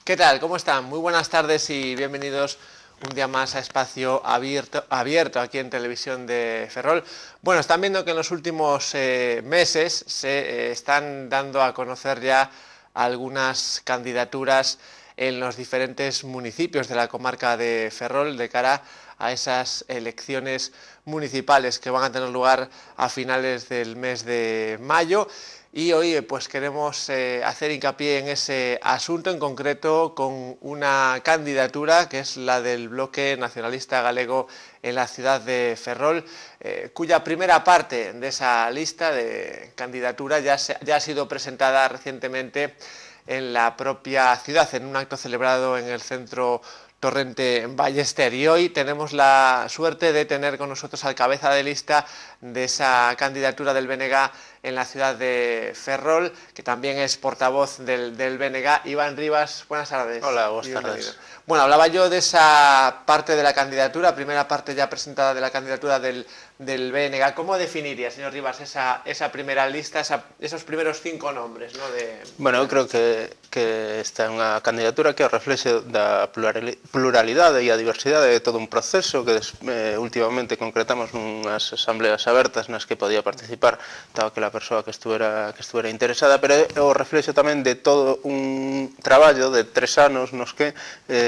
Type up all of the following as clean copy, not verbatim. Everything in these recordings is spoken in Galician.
¿Qué tal? ¿Cómo están? Muy buenas tardes y bienvenidos un día más a Espacio Abierto aquí en Televisión de Ferrol. Bueno, están viendo que en los últimos meses se están dando a conocer ya algunas candidaturas en los diferentes municipios de la comarca de Ferrol de cara a esas elecciones municipales que van a tener lugar a finales del mes de mayo. Y hoy pues queremos hacer hincapié en ese asunto en concreto con una candidatura que es la del Bloque Nacionalista Galego en la ciudad de Ferrol, cuya primera parte de esa lista de candidatura ya ha sido presentada recientemente en la propia ciudad, en un acto celebrado en el centro Torrente Ballester, y hoy tenemos la suerte de tener con nosotros al cabeza de lista de esa candidatura del BNG en la ciudad de Ferrol, que también es portavoz del BNG, Iván Rivas. Buenas tardes. Hola, buenas tardes. Bueno, hablaba yo de esa parte de la candidatura, primera parte ya presentada de la candidatura del BNG. ¿Cómo definiría, señor Rivas, esa primera lista, esos primeros 5 nombres, ¿no? Bueno, eu creo que esta é unha candidatura que reflexe da pluralidade e a diversidade de todo un proceso que últimamente concretamos nunhas asambleas abertas nas que podía participar toda aquela persoa que estuvera interesada, pero é o reflexo tamén de todo un traballo de 3 anos nos que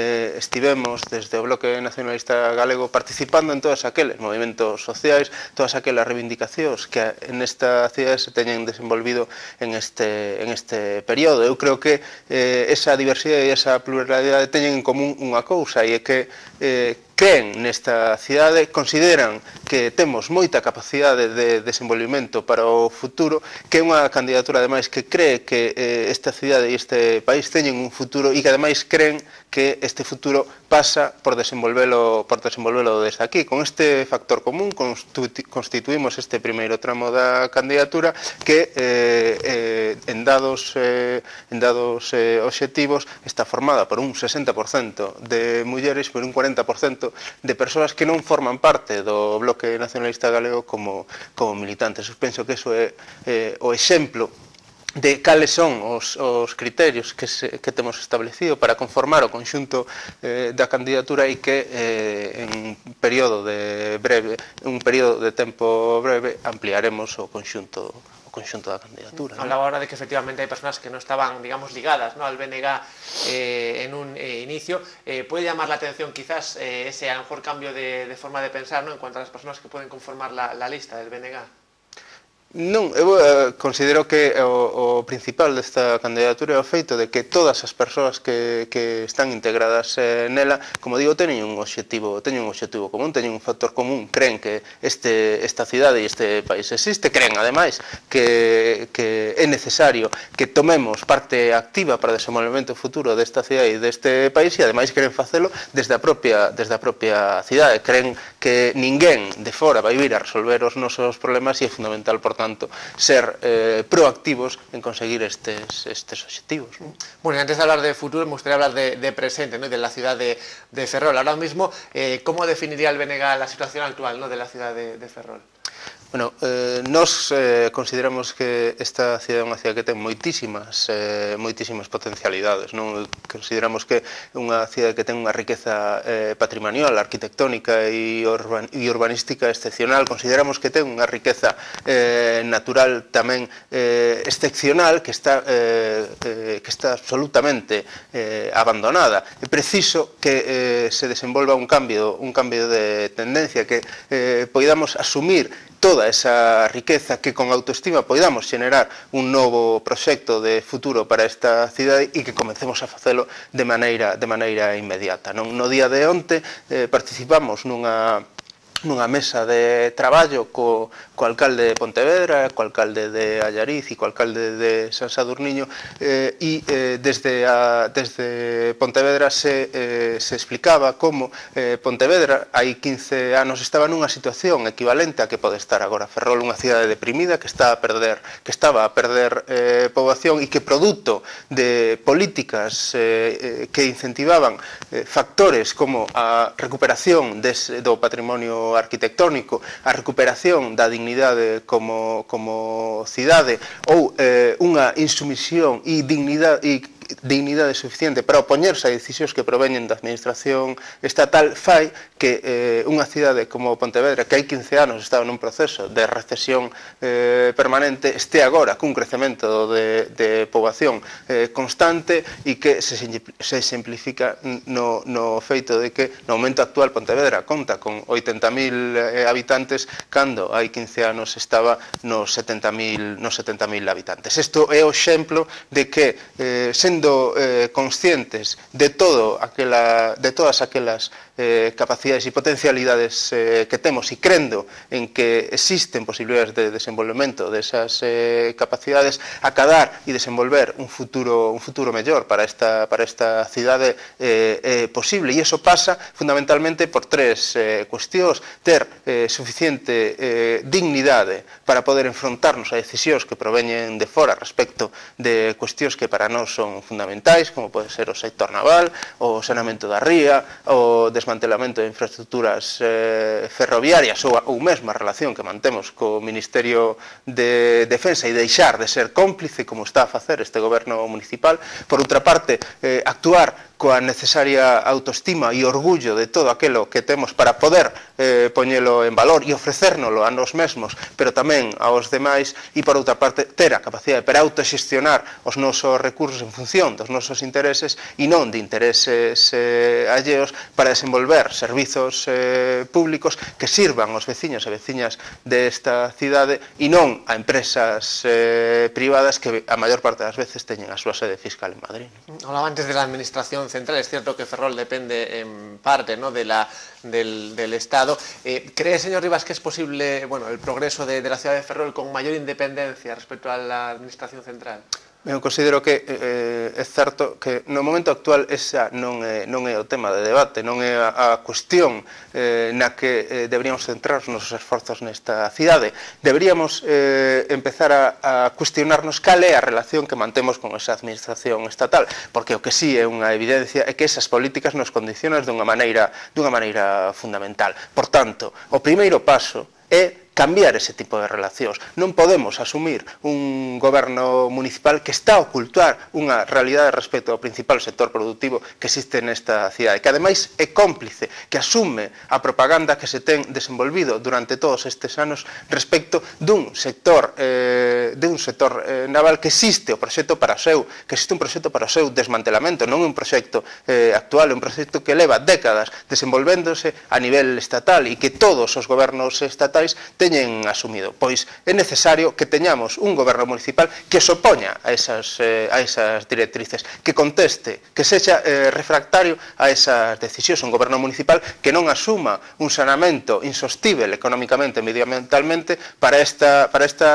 estivemos desde o Bloque Nacionalista Galego participando en todos aqueles movimentos sociais, todas aquelas reivindicacións que nesta cidade se teñen desenvolvido en este período. Eu creo que esa diversidade e esa pluralidade teñen en común unha cousa, e é que creen nesta cidade, consideran que temos moita capacidade de desenvolvimento para o futuro, que é unha candidatura ademais que cree que esta cidade e este país teñen un futuro e que ademais creen que este futuro pasa por desenvolvelo desde aquí. Con este factor común constituímos este primeiro tramo da candidatura que en dados obxectivos está formada por un 60% de mulleres, por un 40% de persoas que non forman parte do Bloque Nacionalista Galego como militantes. Eu penso que iso é o exemplo de cales son os criterios que temos establecido para conformar o conxunto da candidatura e que en un período de tempo breve ampliaremos o conxunto da candidatura. Hablaba ahora de que efectivamente hay personas que no estaban, digamos, ligadas, ¿no?, al BNG en un inicio. Puede llamar la atención quizás ese a lo mejor cambio de forma de pensar, ¿no?, en cuanto a las personas que pueden conformar la lista del BNG. Non, eu considero que o principal desta candidatura é o feito de que todas as persoas que están integradas nela, como digo, teñen un obxectivo común, teñen un factor común, creen que esta cidade e este país existe, creen ademais que é necesario que tomemos parte activa para o desenvolvemento futuro desta cidade e deste país, e ademais queren facelo desde a propia cidade, creen que ninguén de fora vai vir a resolver os nosos problemas e é fundamental, por tanto, ser proactivos en conseguir estes obxectivos. Bueno, y antes de hablar de futuro, me gustaría hablar de presente, ¿no?, y de la ciudad de Ferrol. Ahora mismo, ¿cómo definiría el BNG la situación actual, ¿no?, de la ciudad de Ferrol? Bueno, nos consideramos que esta cidade é unha cidade que ten moitísimas potencialidades, non? Consideramos que é unha cidade que ten unha riqueza patrimonial, arquitectónica e urbanística excepcional. Consideramos que ten unha riqueza natural tamén excepcional, que está absolutamente abandonada. É preciso que se desenvolva un cambio de tendencia, que poidamos asumir toda esa riqueza, que con autoestima poidamos generar un novo proxecto de futuro para esta cidade e que comecemos a facelo de maneira inmediata. No día de onte participamos nunha nunha mesa de traballo co alcalde de Pontevedra, co alcalde de Allariz e co alcalde de San Sadurniño, e desde Pontevedra se explicaba como Pontevedra hai 15 anos estaba nunha situación equivalente a que pode estar agora Ferrol, unha cidade deprimida que estaba a perder poboación e que produto de políticas que incentivaban factores como a recuperación do patrimonio arquitectónico, a recuperación da dignidade como cidade ou unha insumisión e dignidade suficiente para opoñerse a decisións que proveñen da administración estatal fai que unha cidade como Pontevedra, que hai 15 anos estaba nun proceso de recesión permanente, este agora cun crecemento de poboación constante e que se simplifica no feito de que no momento actual Pontevedra conta con 80.000 habitantes cando hai 15 anos estaba nos 70.000 habitantes. Isto é o exemplo de que sendo conscientes de todas aquelas capacidades e potencialidades que temos e crendo en que existen posibilidades de desenvolvemento desas capacidades, acadar e desenvolver un futuro mellor para esta cidade posible, e iso pasa fundamentalmente por tres cuestións: ter suficiente dignidade para poder enfrontarnos a decisións que proveñen de fora respecto de cuestións que para nós son fundamentais, como pode ser o sector naval, o saneamento da ría, o desmantelamento de infraestructuras ferroviarias ou mesmo a relación que mantemos co Ministerio de Defensa e deixar de ser cómplice como está a facer este goberno municipal. Por outra parte, actuar coa necesaria autoestima e orgullo de todo aquilo que temos para poder poñelo en valor e ofrecérnolo a nós mesmos, pero tamén aos demais, e por outra parte ter a capacidade para autoxestionar os nosos recursos en función dos nosos intereses e non de intereses alleos, para desenvolver servizos públicos que sirvan aos veciños e veciñas desta cidade e non a empresas privadas que a maior parte das veces teñen a súa sede fiscal en Madrid. Hablaba antes de la administración central. Es cierto que Ferrol depende en parte, ¿no?, del Estado. ¿Cree, señor Rivas, que es posible, bueno, el progreso de la ciudad de Ferrol con mayor independencia respecto a la administración central? Eu considero que é certo que no momento actual esa non é o tema de debate, non é a cuestión na que deberíamos centrar os nosos esforzos nesta cidade. Deberíamos empezar a cuestionarnos cal é a relación que mantemos con esa administración estatal, porque o que sí é unha evidencia é que esas políticas nos condicionan dunha maneira fundamental. Por tanto, o primeiro paso é cambiar ese tipo de relacións. Non podemos asumir un goberno municipal que está a ocultar unha realidade respecto ao principal sector productivo que existe nesta cidade, que ademais é cómplice, que asume a propaganda que se ten desenvolvido durante todos estes anos respecto dun sector naval que existe un proxecto para o seu desmantelamento, non é un proxecto actual, é un proxecto que leva décadas desenvolvéndose a nivel estatal e que todos os gobernos estatais teñen asumido. Pois é necesario que teñamos un goberno municipal que se opoña a esas directrices, que conteste, que sexa refractario a esas decisións. Un goberno municipal que non asuma un saneamento insostível económicamente e medioambientalmente para esta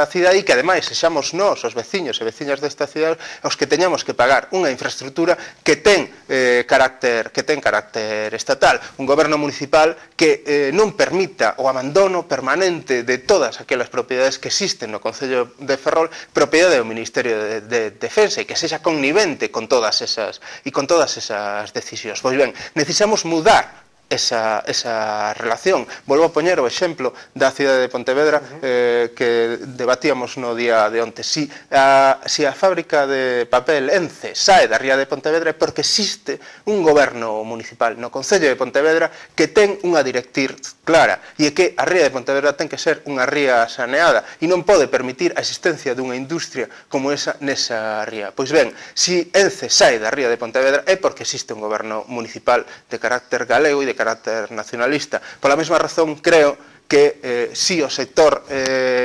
cidade, e que ademais sexamos nós, os veciños e veciñas desta cidade, os que teñamos que pagar unha infraestructura que ten carácter estatal. Un goberno municipal que non permita o abandono permanente de todas aquelas propiedades que existen no Concello de Ferrol, propiedade do Ministerio de Defensa, e que sexa connivente con todas esas decisións. Pois ben, necesitamos mudar esa relación. Volvo a poñer o exemplo da cidade de Pontevedra que debatíamos no día de onte. Si a fábrica de papel Ence sae da ría de Pontevedra é porque existe un goberno municipal no Concello de Pontevedra que ten unha directriz clara, e é que a ría de Pontevedra ten que ser unha ría saneada e non pode permitir a existencia dunha industria como esa nesa ría. Pois ben, si Ence sae da ría de Pontevedra é porque existe un goberno municipal de carácter galego e de carácter nacionalista. Pola mesma razón, creo que si o sector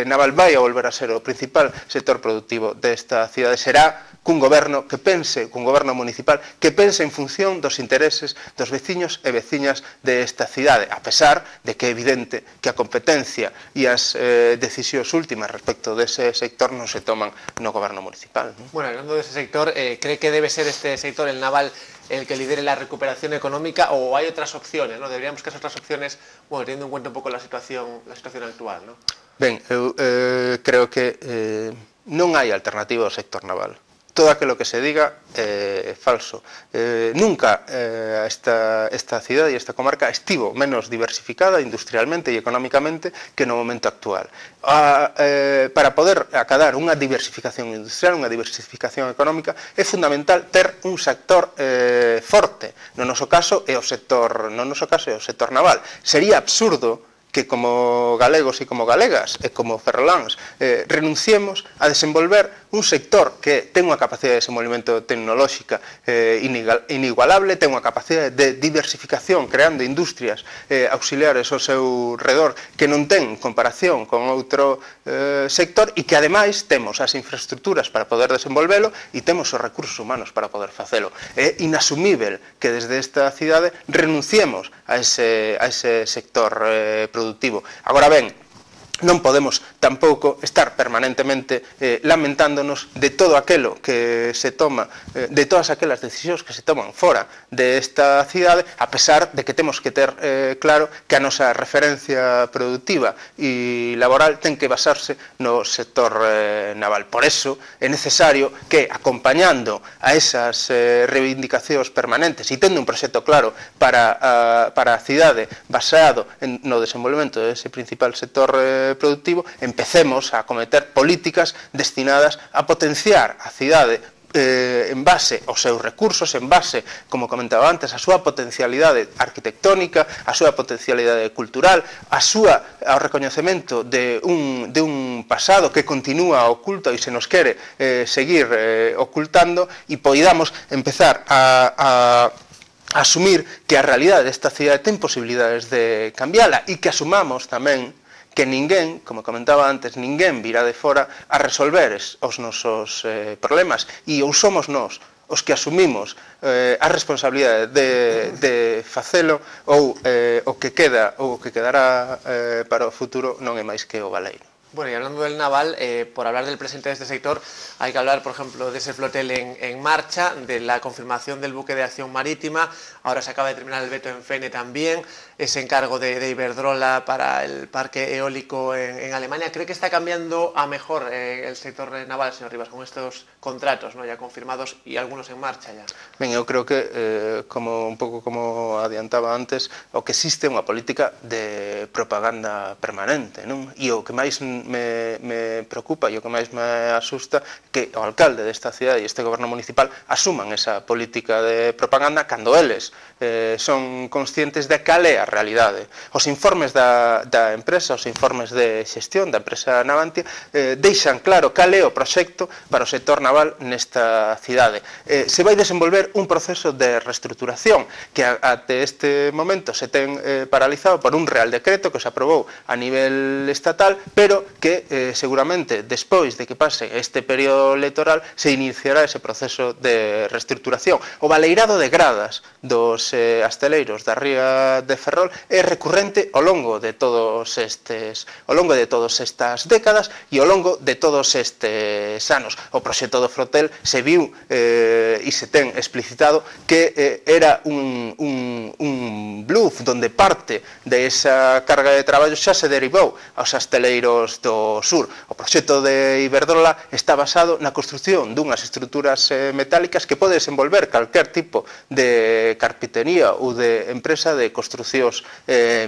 naval vai a volver a ser o principal sector productivo desta cidade, será cun goberno que pense, cun goberno municipal que pense en función dos intereses dos veciños e veciñas desta cidade, a pesar de que é evidente que a competencia e as decisións últimas respecto dese sector non se toman no goberno municipal, ¿no? Bueno, hablando de ese sector, ¿cree que debe ser este sector, el naval, el que lidere la recuperación económica, o hay otras opciones, ¿no? Deberíamos que esas otras opciones, bueno, teniendo en cuenta un poco la situación actual, ¿no? Ben, eu creo que non hai alternativa ao sector naval. Todo aquilo que se diga é falso. Nunca esta cidade e esta comarca estivo menos diversificada industrialmente e económicamente que no momento actual. Para poder acadar unha diversificación industrial, unha diversificación económica, é fundamental ter un sector forte. No noso caso é o sector naval. Sería absurdo que como galegos e como galegas e como ferroláns renunciemos a desenvolver un sector que ten unha capacidade de desenvolvemento tecnolóxica inigualable, ten unha capacidade de diversificación creando industrias auxiliares ao seu redor que non ten comparación con outro sector e que ademais temos as infraestructuras para poder desenvolvelo e temos os recursos humanos para poder facelo. É inasumível que desde esta cidade renunciemos a ese sector productivo. Agora ben, non podemos tampouco estar permanentemente lamentándonos de todo aquilo que se toma, de todas aquelas decisións que se toman fora desta cidade, a pesar de que temos que ter claro que a nosa referencia productiva e laboral ten que basarse no sector naval. Por eso é necesario que, acompañando a esas reivindicacións permanentes e tendo un proxecto claro para a cidade basado no desenvolvemento dese principal sector productivo, empecemos a acometer políticas destinadas a potenciar a cidade en base aos seus recursos, en base, como comentaba antes, a súa potencialidade arquitectónica, a súa potencialidade cultural, ao recoñecemento de un pasado que continúa oculto e se nos quere seguir ocultando, e poidamos empezar a asumir que a realidade desta cidade ten posibilidades de cambiala e que asumamos tamén que ninguén, como comentaba antes, ninguén virá de fora a resolver os nosos problemas, e ou somos nós os que asumimos a responsabilidade de facelo, ou o que quedará para o futuro non é máis que o baleiro. Bueno, y hablando del naval, por hablar del presente de este sector, hay que hablar, por ejemplo, de ese flotel en marcha, de la confirmación del buque de acción marítima. Ahora se acaba de terminar el veto en Fene también, ese encargo de Iberdrola para el parque eólico en Alemania. ¿Cree que está cambiando a mejor el sector naval, señor Rivas, con estos contratos, ¿no?, ya confirmados y algunos en marcha ya? Ben, eu creo que, un pouco como adiantaba antes, o que existe é unha política de propaganda permanente, non? E o que máis me preocupa e o que máis me asusta que o alcalde desta cidade e este goberno municipal asuman esa política de propaganda cando eles son conscientes de cal é a realidade. Os informes da empresa, os informes de xestión da empresa Navantia deixan claro cal é o proxecto para o sector naval nesta cidade. Se vai desenvolver un proceso de reestruturación que até este momento se ten paralizado por un real decreto que se aprobou a nivel estatal, pero que seguramente despois de que pase este período electoral se iniciará ese proceso de reestruturación. O baleirado de gradas dos asteleiros da ría de Ferrol é recurrente ao longo de todas estas décadas e ao longo de todos estes anos. O proxecto do flotel se viu e se ten explicitado que era un bluff donde parte de esa carga de traballo xa se derivou aos asteleiros do sur. O proxecto de Iberdrola está basado na construción dunhas estruturas metálicas que pode desenvolver calquer tipo de carpintería ou de empresa de construcións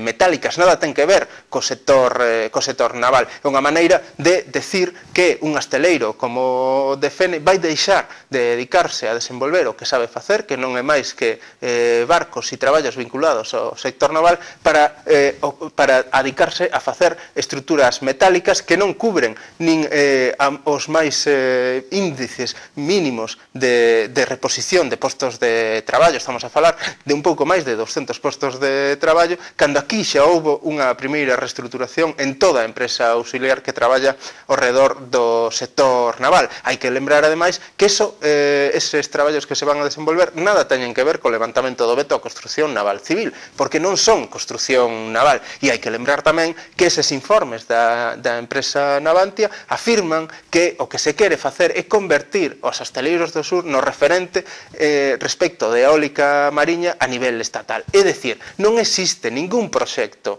metálicas. Nada ten que ver co sector naval. É unha maneira de decir que un asteleiro como de Fene vai deixar de dedicarse a desenvolver o que sabe facer, que non é máis que barcos e traballos vinculados ao sector naval, para dedicarse a facer estruturas metálicas metálicas que non cubren nin os máis índices mínimos de reposición de postos de traballo. Estamos a falar de un pouco máis de 200 postos de traballo, cando aquí xa houbo unha primeira reestruturación en toda a empresa auxiliar que traballa ao redor do sector naval. Hai que lembrar, ademais, que eses traballos que se van a desenvolver nada teñen que ver co levantamento do veto á construción naval civil, porque non son construción naval. E hai que lembrar tamén que eses informes da empresa Navantia afirman que o que se quere facer é convertir os Asteleiros do Sur no referente respecto de eólica mariña a nivel estatal. É dicir, non existe ningún proxecto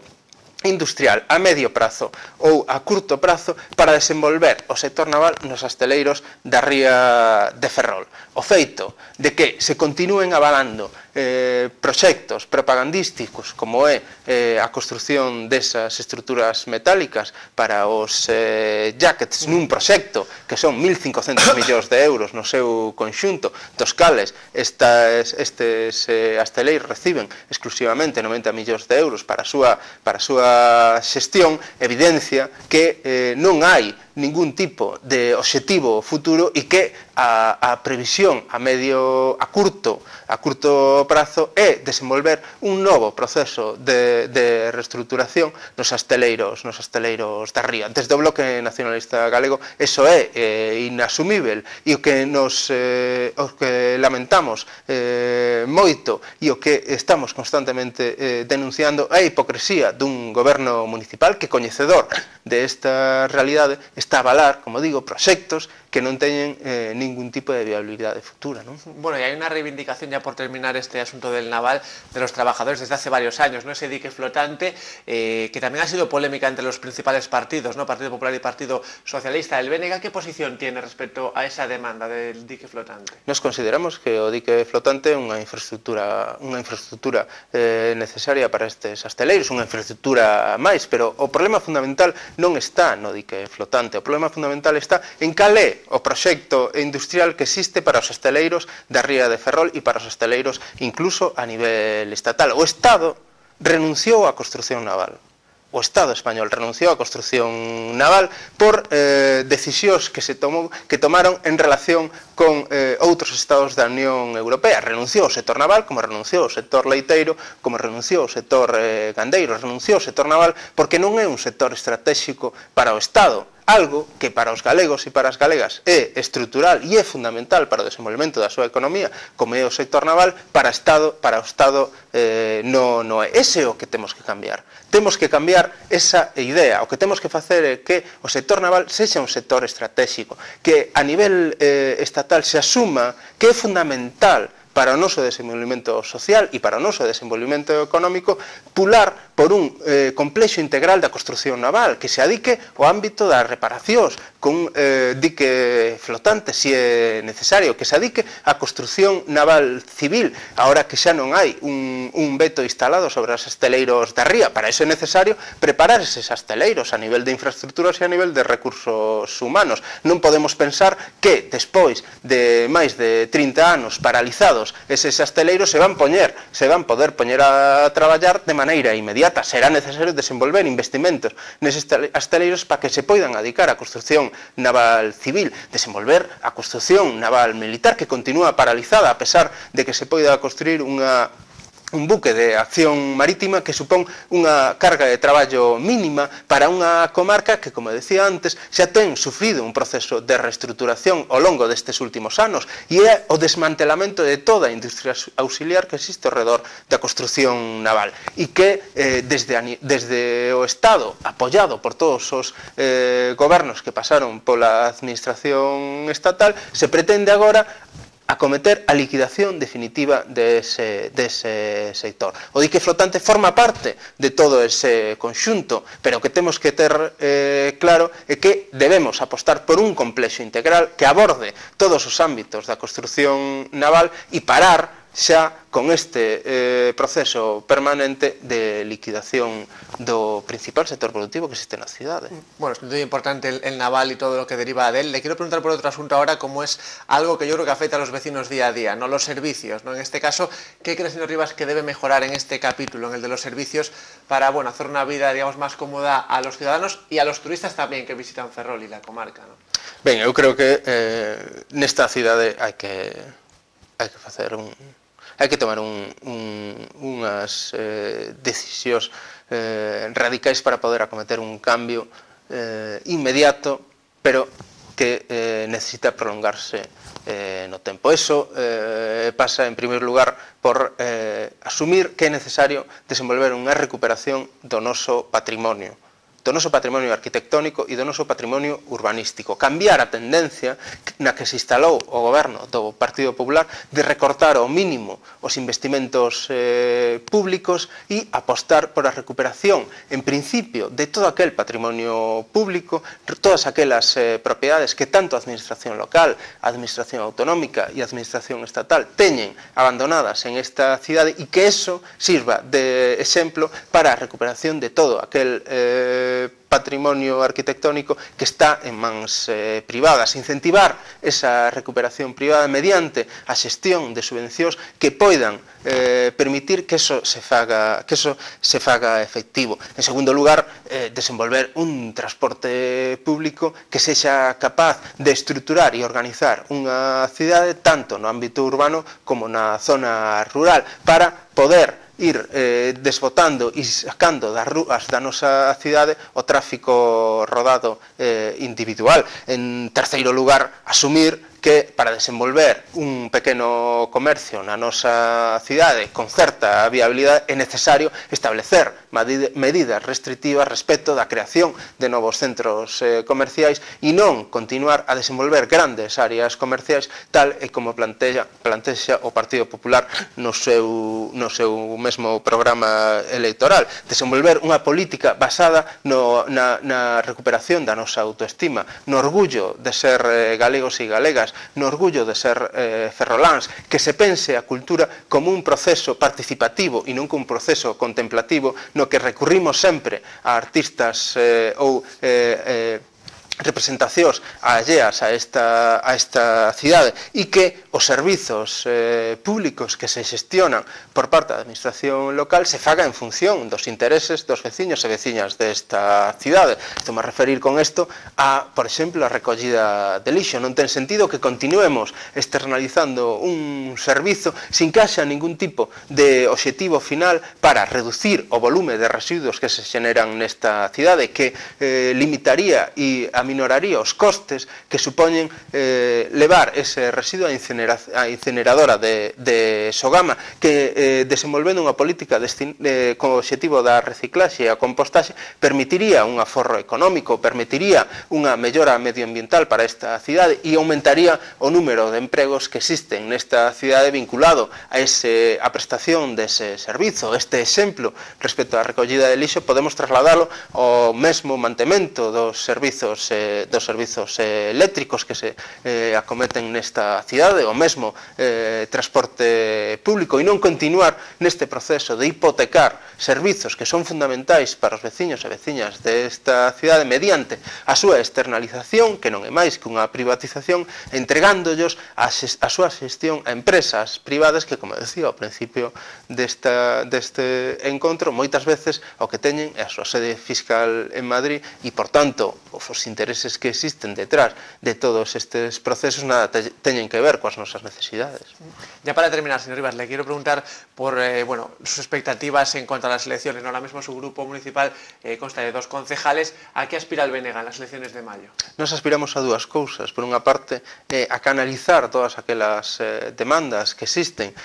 industrial a medio prazo ou a curto prazo para desenvolver o sector naval nos asteleiros da ría de Ferrol. O feito de que se continúen avalando proxectos propagandísticos como é a construción desas estruturas metálicas para os jackets nun proxecto que son 1.500 millóns de euros no seu conxunto, dos cales estes asteleiros reciben exclusivamente 90 millóns de euros para a súa xestión, evidencia que non hai ningún tipo de obxectivo futuro e que a previsión a curto prazo é desenvolver un novo proceso de reestruturación nos asteleiros da ría. Desde o Bloque Nacionalista Galego eso é inasumível, e o que lamentamos moito e o que estamos constantemente denunciando é a hipocresía dun goberno municipal que, coñecedor desta realidade, está a avalar, como digo, proxectos que non teñen ningún tipo de viabilidade futura, ¿no? Bueno, y hay una reivindicación, ya por terminar este asunto del naval, de los trabajadores desde hace varios años, ¿no? Ese dique flotante, que también ha sido polémica entre los principales partidos, ¿no? Partido Popular y Partido Socialista. El BNG, ¿qué posición tiene respecto a esa demanda del dique flotante? Nos consideramos que o dique flotante é unha infraestructura necesaria para estes asteleiros, unha infraestructura máis, pero o problema fundamental non está no dique flotante, o problema fundamental está en cal é o proxecto industrial que existe para os asteleiros da ría de Ferrol e para os asteleiros incluso a nivel estatal. O Estado renunciou á construción naval. O Estado español renunciou á construción naval por decisións que tomaron en relación con outros estados da Unión Europea. Renunciou ao sector naval, como renunciou ao sector leiteiro, como renunciou ao sector gandeiro, renunciou ao sector naval porque non é un sector estratégico para o Estado. Algo que para os galegos e para as galegas é estrutural e é fundamental para o desenvolvemento da súa economía, como é o sector naval, para o Estado non é. Ese é o que temos que cambiar. Temos que cambiar esa idea. O que temos que facer é que o sector naval sexa un sector estratégico, que a nivel estatal se asuma que é fundamental para o noso desenvolvemento social e para o noso desenvolvemento económico pular por un complexo integral da construción naval que se adique ao ámbito das reparacións con dique flotante se é necesario, que se adique á construción naval civil, agora que xa non hai un veto instalado sobre os asteleiros da ría. Para iso é necesario preparar eses asteleiros a nivel de infraestructuras e a nivel de recursos humanos. Non podemos pensar que despois de máis de 30 anos paralizados eses asteleiros se van poder poñer a traballar de maneira inmediata. Será necesario desenvolver investimentos neses asteleiros para que se poidan adicar á construción naval civil, desenvolver a construción naval militar que continúa paralizada a pesar de que se poida construir un buque de acción marítima que supón unha carga de traballo mínima para unha comarca que, como decía antes, xa ten sufrido un proceso de reestruturación ao longo destes últimos anos e é o desmantelamento de toda a industria auxiliar que existe ao redor da construción naval e que desde o Estado, apoiado por todos os gobernos que pasaron pola administración estatal, se pretende agora acometer a liquidación definitiva dese sector. O dique flotante forma parte de todo ese conxunto, pero o que temos que ter claro é que debemos apostar por un complexo integral que aborde todos os ámbitos da construción naval e parar xa con este proceso permanente de liquidación do principal sector productivo que existe na cidade. Bueno, es muy importante el naval y todo lo que deriva de él. Le quiero preguntar por otro asunto ahora, como es algo que yo creo que afecta a los vecinos día a día, no los servicios, ¿no? En este caso, ¿qué cree, señor Rivas, que debe mejorar en este capítulo, en el de los servicios, para, bueno, hacer una vida, digamos, más cómoda a los ciudadanos y a los turistas también que visitan Ferrol y la comarca, ¿no? Ben, eu creo que nesta cidade hai que facer hai que tomar unhas decisións radicais para poder acometer un cambio inmediato, pero que necesita prolongarse no tempo. Eso pasa, en primeiro lugar, por asumir que é necesario desenvolver unha recuperación do noso patrimonio arquitectónico e do noso patrimonio urbanístico. Cambiar a tendencia na que se instalou o goberno do Partido Popular de recortar ao mínimo os investimentos públicos e apostar por a recuperación, en principio, de todo aquel patrimonio público, todas aquelas propiedades que tanto a administración local, a administración autonómica e a administración estatal teñen abandonadas en esta cidade e que eso sirva de exemplo para a recuperación de todo aquel patrimonio arquitectónico que está en mans privadas, incentivar esa recuperación privada mediante a xestión de subvencións que poidan permitir que eso se faga efectivo. En segundo lugar, desenvolver un transporte público que sexa capaz de estruturar e organizar unha cidade tanto no ámbito urbano como na zona rural para poder ir desbotando e sacando das rúas da nosa cidade o tráfico rodado individual. En terceiro lugar, asumir que para desenvolver un pequeno comercio na nosa cidade con certa viabilidade é necesario establecer medidas restrictivas respecto da creación de novos centros comerciais e non continuar a desenvolver grandes áreas comerciais tal e como plantexa o Partido Popular no seu mesmo programa electoral. Desenvolver unha política basada na recuperación da nosa autoestima, no orgullo de ser galegos e galegas, no orgullo de ser ferroláns, que se pense a cultura como un proceso participativo e non como un proceso contemplativo no que recurrimos sempre a artistas ou representacións alleas a esta cidade e que os servizos públicos que se xestionan por parte da administración local se faga en función dos intereses dos veciños e veciñas desta cidade. Estou a referir con isto a, por exemplo, a recollida de lixo. Non ten sentido que continuemos externalizando un servizo sin que haxa ningún tipo de obxectivo final para reducir o volume de residuos que se xeneran nesta cidade, que limitaría e aminoraría os costes que supoñen levar ese residuo a incineradora de Sogama, que desenvolvendo unha política con o obxectivo da reciclaxe e a compostaxe permitiría un aforro económico, permitiría unha mellora medioambiental para esta cidade e aumentaría o número de empregos que existen nesta cidade vinculado a prestación dese servizo. Este exemplo respecto á recollida de lixo podemos trasladalo ao mesmo mantemento dos servizos eléctricos que se acometen nesta cidade, o mesmo transporte público, e non continuar neste proceso de hipotecar servizos que son fundamentais para os veciños e veciñas desta cidade mediante a súa externalización, que non é máis que unha privatización, entregándollos a súa xestión a empresas privadas que, como decía ao principio deste encontro, moitas veces o que teñen é a súa sede fiscal en Madrid e, por tanto, os intereses que existen detrás de todos estes procesos nada teñen que ver coas nosas necesidades. Ya para terminar, señor Rivas, le quiero preguntar por sus expectativas en cuanto a las elecciones. Ahora mismo su grupo municipal consta de 2 concejales. ¿A qué aspira el BNG en las elecciones de mayo? Nos aspiramos a 2 cousas. Por unha parte, a canalizar todas aquelas demandas que existen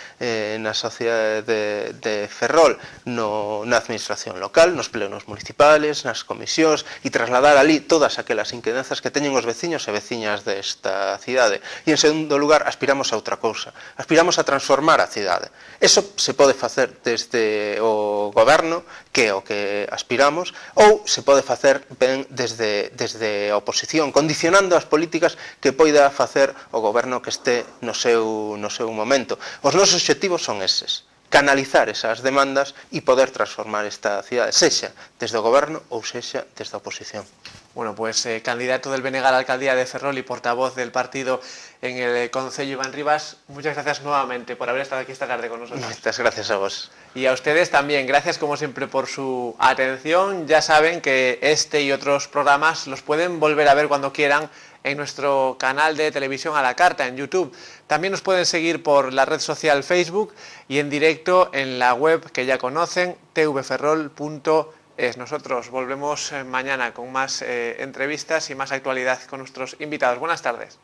na sociedade de Ferrol na administración local, nos plenos municipales, nas comisións, e trasladar ali todas aquelas as inquedanzas que teñen os veciños e veciñas desta cidade. E, en segundo lugar, aspiramos a outra cousa. Aspiramos a transformar a cidade. Eso se pode facer desde o goberno, que é o que aspiramos, ou se pode facer ben desde a oposición, condicionando as políticas que poida facer o goberno que este no seu momento. Os nosos obxectivos son eses: canalizar esas demandas e poder transformar esta cidade, sexa desde o goberno ou sexa desde a oposición. Bueno, pues candidato del BNG a la alcaldía de Ferrol y portavoz del partido en el Concello, Iván Rivas, muchas gracias nuevamente por haber estado aquí esta tarde con nosotros. Muchas gracias a vos. Y a ustedes también, gracias como siempre por su atención. Ya saben que este y otros programas los pueden volver a ver cuando quieran en nuestro canal de televisión a la carta en YouTube. También nos pueden seguir por la red social Facebook y en directo en la web que ya conocen, tvferrol.es. Nosotros volvemos mañana con más entrevistas y más actualidad con nuestros invitados. Buenas tardes.